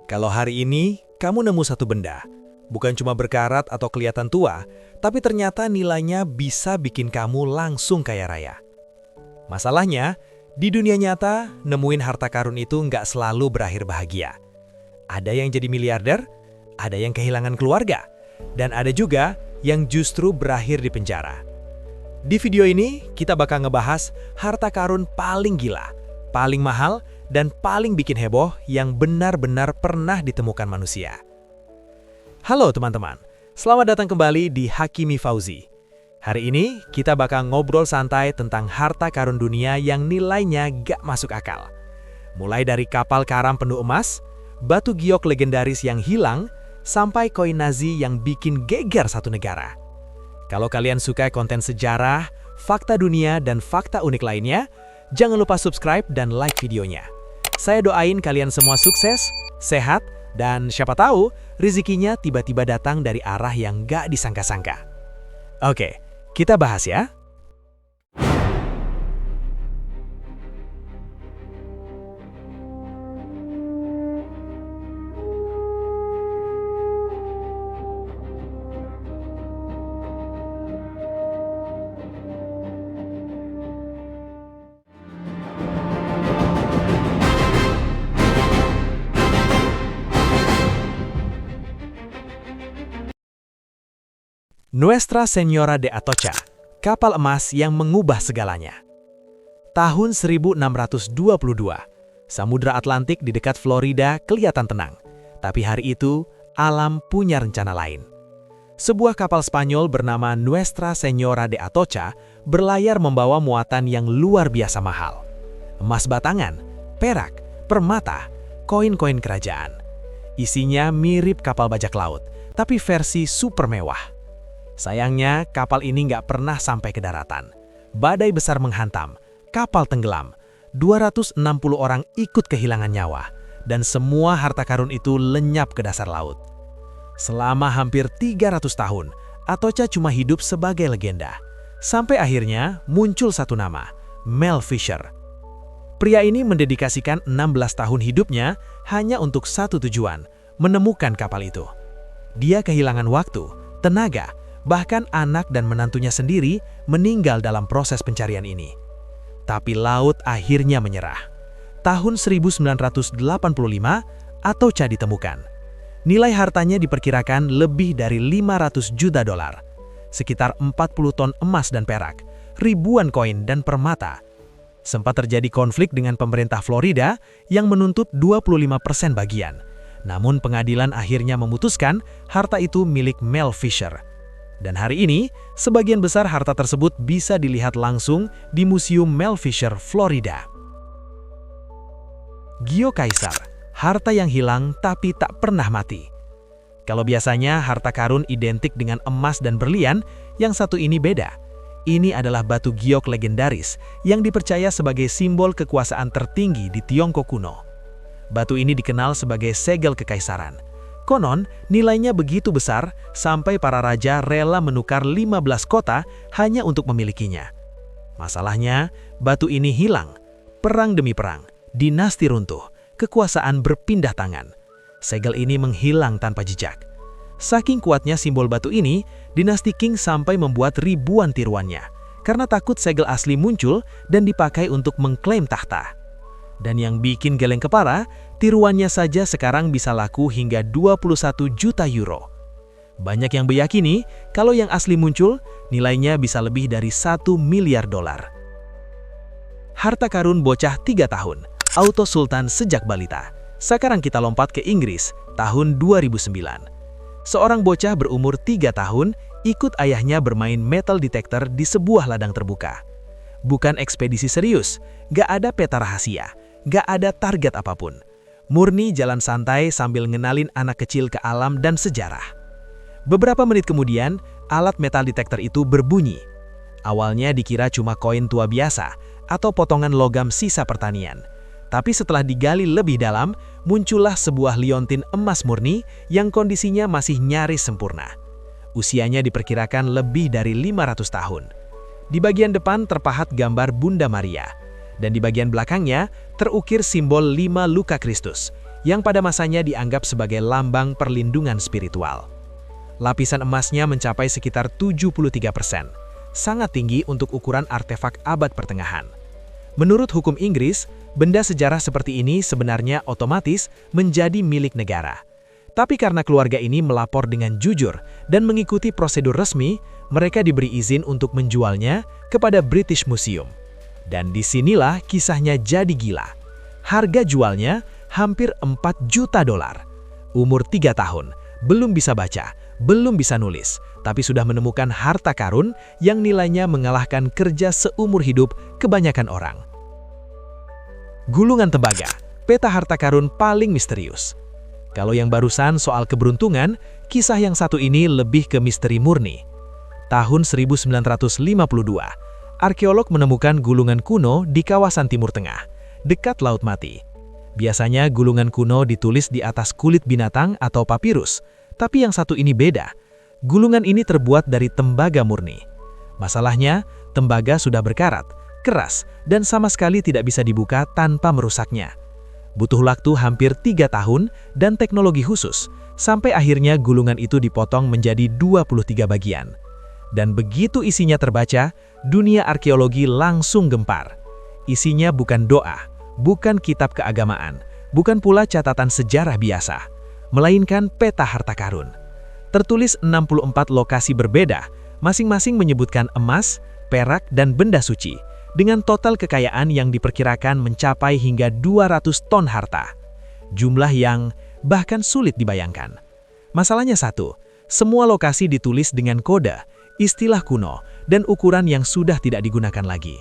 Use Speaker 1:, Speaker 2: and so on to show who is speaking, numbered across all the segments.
Speaker 1: Kalau hari ini kamu nemu satu benda, bukan cuma berkarat atau kelihatan tua, tapi ternyata nilainya bisa bikin kamu langsung kaya raya. Masalahnya, di dunia nyata, nemuin harta karun itu nggak selalu berakhir bahagia. Ada yang jadi miliarder, ada yang kehilangan keluarga, dan ada juga yang justru berakhir di penjara. Di video ini, kita bakal ngebahas harta karun paling gila, paling mahal, dan paling bikin heboh yang benar-benar pernah ditemukan manusia. Halo teman-teman, selamat datang kembali di Hakimi Fauzi. Hari ini kita bakal ngobrol santai tentang harta karun dunia yang nilainya gak masuk akal. Mulai dari kapal karam penuh emas, batu giok legendaris yang hilang, sampai koin Nazi yang bikin geger satu negara. Kalau kalian suka konten sejarah, fakta dunia, dan fakta unik lainnya, jangan lupa subscribe dan like videonya. Saya doain kalian semua sukses, sehat, dan siapa tahu rezekinya tiba-tiba datang dari arah yang gak disangka-sangka. Oke, kita bahas ya. Nuestra Señora de Atocha, kapal emas yang mengubah segalanya. Tahun 1622, Samudra Atlantik di dekat Florida kelihatan tenang. Tapi hari itu, alam punya rencana lain. Sebuah kapal Spanyol bernama Nuestra Señora de Atocha berlayar membawa muatan yang luar biasa mahal. Emas batangan, perak, permata, koin-koin kerajaan. Isinya mirip kapal bajak laut, tapi versi super mewah. Sayangnya, kapal ini nggak pernah sampai ke daratan. Badai besar menghantam, kapal tenggelam, 260 orang ikut kehilangan nyawa, dan semua harta karun itu lenyap ke dasar laut. Selama hampir 300 tahun, Atocha cuma hidup sebagai legenda. Sampai akhirnya muncul satu nama, Mel Fisher. Pria ini mendedikasikan 16 tahun hidupnya hanya untuk satu tujuan, menemukan kapal itu. Dia kehilangan waktu, tenaga, bahkan anak dan menantunya sendiri meninggal dalam proses pencarian ini. Tapi laut akhirnya menyerah. Tahun 1985, Atocha ditemukan. Nilai hartanya diperkirakan lebih dari 500 juta dolar, sekitar 40 ton emas dan perak, ribuan koin dan permata. Sempat terjadi konflik dengan pemerintah Florida yang menuntut 25% bagian. Namun pengadilan akhirnya memutuskan harta itu milik Mel Fisher. Dan hari ini, sebagian besar harta tersebut bisa dilihat langsung di Museum Mel Fisher, Florida. Geokaisar, harta yang hilang tapi tak pernah mati. Kalau biasanya harta karun identik dengan emas dan berlian, yang satu ini beda. Ini adalah batu giok legendaris yang dipercaya sebagai simbol kekuasaan tertinggi di Tiongkok kuno. Batu ini dikenal sebagai segel kekaisaran. Konon, nilainya begitu besar sampai para raja rela menukar 15 kota hanya untuk memilikinya. Masalahnya, batu ini hilang. Perang demi perang, dinasti runtuh, kekuasaan berpindah tangan. Segel ini menghilang tanpa jejak. Saking kuatnya simbol batu ini, dinasti Qing sampai membuat ribuan tiruannya, karena takut segel asli muncul dan dipakai untuk mengklaim tahta. Dan yang bikin geleng kepala, tiruannya saja sekarang bisa laku hingga 21 juta euro. Banyak yang meyakini kalau yang asli muncul, nilainya bisa lebih dari 1 miliar dolar. Harta karun bocah 3 tahun, auto sultan sejak balita. Sekarang kita lompat ke Inggris, tahun 2009. Seorang bocah berumur 3 tahun ikut ayahnya bermain metal detector di sebuah ladang terbuka. Bukan ekspedisi serius, gak ada peta rahasia. Gak ada target apapun. Murni jalan santai sambil ngenalin anak kecil ke alam dan sejarah. Beberapa menit kemudian, alat metal detektor itu berbunyi. Awalnya dikira cuma koin tua biasa atau potongan logam sisa pertanian. Tapi setelah digali lebih dalam, muncullah sebuah liontin emas murni yang kondisinya masih nyaris sempurna. Usianya diperkirakan lebih dari 500 tahun. Di bagian depan terpahat gambar Bunda Maria. Dan di bagian belakangnya terukir simbol 5 luka Kristus yang pada masanya dianggap sebagai lambang perlindungan spiritual. Lapisan emasnya mencapai sekitar 73%, sangat tinggi untuk ukuran artefak abad pertengahan. Menurut hukum Inggris, benda sejarah seperti ini sebenarnya otomatis menjadi milik negara. Tapi karena keluarga ini melapor dengan jujur dan mengikuti prosedur resmi, mereka diberi izin untuk menjualnya kepada British Museum. Dan disinilah kisahnya jadi gila. Harga jualnya hampir 4 juta dolar. Umur 3 tahun, belum bisa baca, belum bisa nulis, tapi sudah menemukan harta karun yang nilainya mengalahkan kerja seumur hidup kebanyakan orang. Gulungan tembaga, peta harta karun paling misterius. Kalau yang barusan soal keberuntungan, kisah yang satu ini lebih ke misteri murni. Tahun 1952, arkeolog menemukan gulungan kuno di kawasan Timur Tengah, dekat Laut Mati. Biasanya gulungan kuno ditulis di atas kulit binatang atau papirus, tapi yang satu ini beda. Gulungan ini terbuat dari tembaga murni. Masalahnya, tembaga sudah berkarat, keras, dan sama sekali tidak bisa dibuka tanpa merusaknya. Butuh waktu hampir 3 tahun dan teknologi khusus, sampai akhirnya gulungan itu dipotong menjadi 23 bagian. Dan begitu isinya terbaca, dunia arkeologi langsung gempar. Isinya bukan doa, bukan kitab keagamaan, bukan pula catatan sejarah biasa, melainkan peta harta karun. Tertulis 64 lokasi berbeda, masing-masing menyebutkan emas, perak, dan benda suci, dengan total kekayaan yang diperkirakan mencapai hingga 200 ton harta. Jumlah yang bahkan sulit dibayangkan. Masalahnya satu, semua lokasi ditulis dengan kode, istilah kuno, dan ukuran yang sudah tidak digunakan lagi.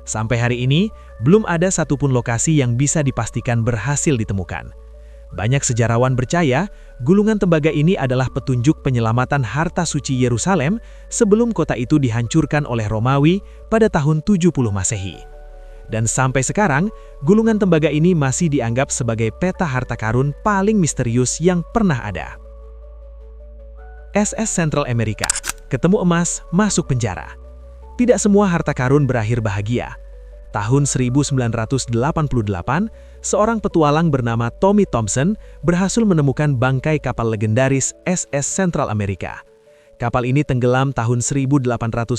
Speaker 1: Sampai hari ini, belum ada satupun lokasi yang bisa dipastikan berhasil ditemukan. Banyak sejarawan percaya, gulungan tembaga ini adalah petunjuk penyelamatan harta suci Yerusalem sebelum kota itu dihancurkan oleh Romawi pada tahun 70 Masehi. Dan sampai sekarang, gulungan tembaga ini masih dianggap sebagai peta harta karun paling misterius yang pernah ada. SS Central America, ketemu emas, masuk penjara. Tidak semua harta karun berakhir bahagia. Tahun 1988, seorang petualang bernama Tommy Thompson berhasil menemukan bangkai kapal legendaris SS Central America. Kapal ini tenggelam tahun 1857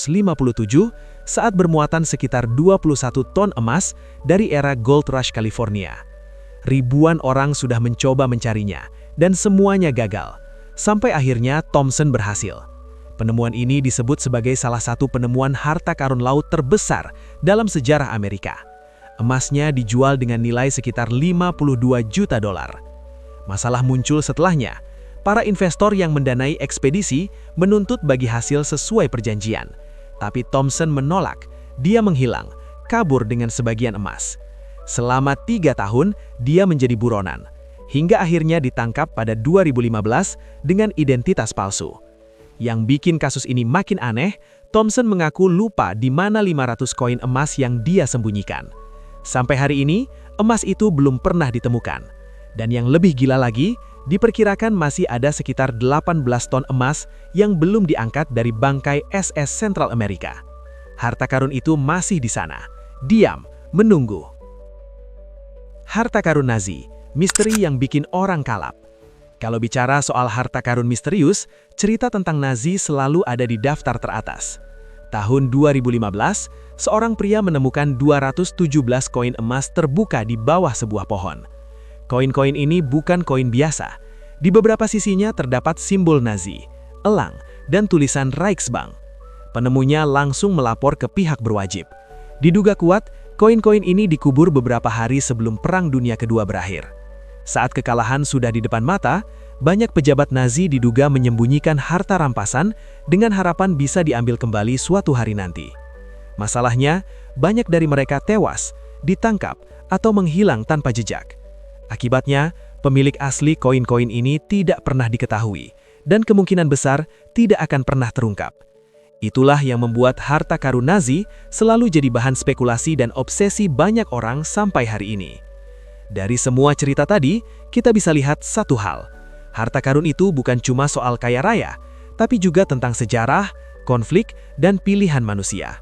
Speaker 1: saat bermuatan sekitar 21 ton emas dari era Gold Rush California. Ribuan orang sudah mencoba mencarinya, dan semuanya gagal. Sampai akhirnya Thompson berhasil. Penemuan ini disebut sebagai salah satu penemuan harta karun laut terbesar dalam sejarah Amerika. Emasnya dijual dengan nilai sekitar 52 juta dolar. Masalah muncul setelahnya. Para investor yang mendanai ekspedisi menuntut bagi hasil sesuai perjanjian. Tapi Thompson menolak, dia menghilang, kabur dengan sebagian emas. Selama 3 tahun, dia menjadi buronan. Hingga akhirnya ditangkap pada 2015 dengan identitas palsu. Yang bikin kasus ini makin aneh, Thompson mengaku lupa di mana 500 koin emas yang dia sembunyikan. Sampai hari ini, emas itu belum pernah ditemukan. Dan yang lebih gila lagi, diperkirakan masih ada sekitar 18 ton emas yang belum diangkat dari bangkai SS Central America. Harta karun itu masih di sana, diam, menunggu. Harta karun Nazi, misteri yang bikin orang kalap. Kalau bicara soal harta karun misterius, cerita tentang Nazi selalu ada di daftar teratas. Tahun 2015, seorang pria menemukan 217 koin emas terbuka di bawah sebuah pohon. Koin-koin ini bukan koin biasa. Di beberapa sisinya terdapat simbol Nazi, elang, dan tulisan Reichsbank. Penemunya langsung melapor ke pihak berwajib. Diduga kuat, koin-koin ini dikubur beberapa hari sebelum Perang Dunia Kedua berakhir. Saat kekalahan sudah di depan mata, banyak pejabat Nazi diduga menyembunyikan harta rampasan dengan harapan bisa diambil kembali suatu hari nanti. Masalahnya, banyak dari mereka tewas, ditangkap, atau menghilang tanpa jejak. Akibatnya, pemilik asli koin-koin ini tidak pernah diketahui, dan kemungkinan besar tidak akan pernah terungkap. Itulah yang membuat harta karun Nazi selalu jadi bahan spekulasi dan obsesi banyak orang sampai hari ini. Dari semua cerita tadi, kita bisa lihat satu hal. Harta karun itu bukan cuma soal kaya raya, tapi juga tentang sejarah, konflik, dan pilihan manusia.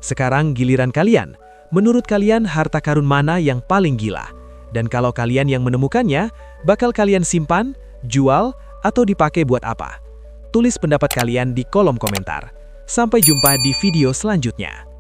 Speaker 1: Sekarang giliran kalian. Menurut kalian harta karun mana yang paling gila? Dan kalau kalian yang menemukannya, bakal kalian simpan, jual, atau dipakai buat apa? Tulis pendapat kalian di kolom komentar. Sampai jumpa di video selanjutnya.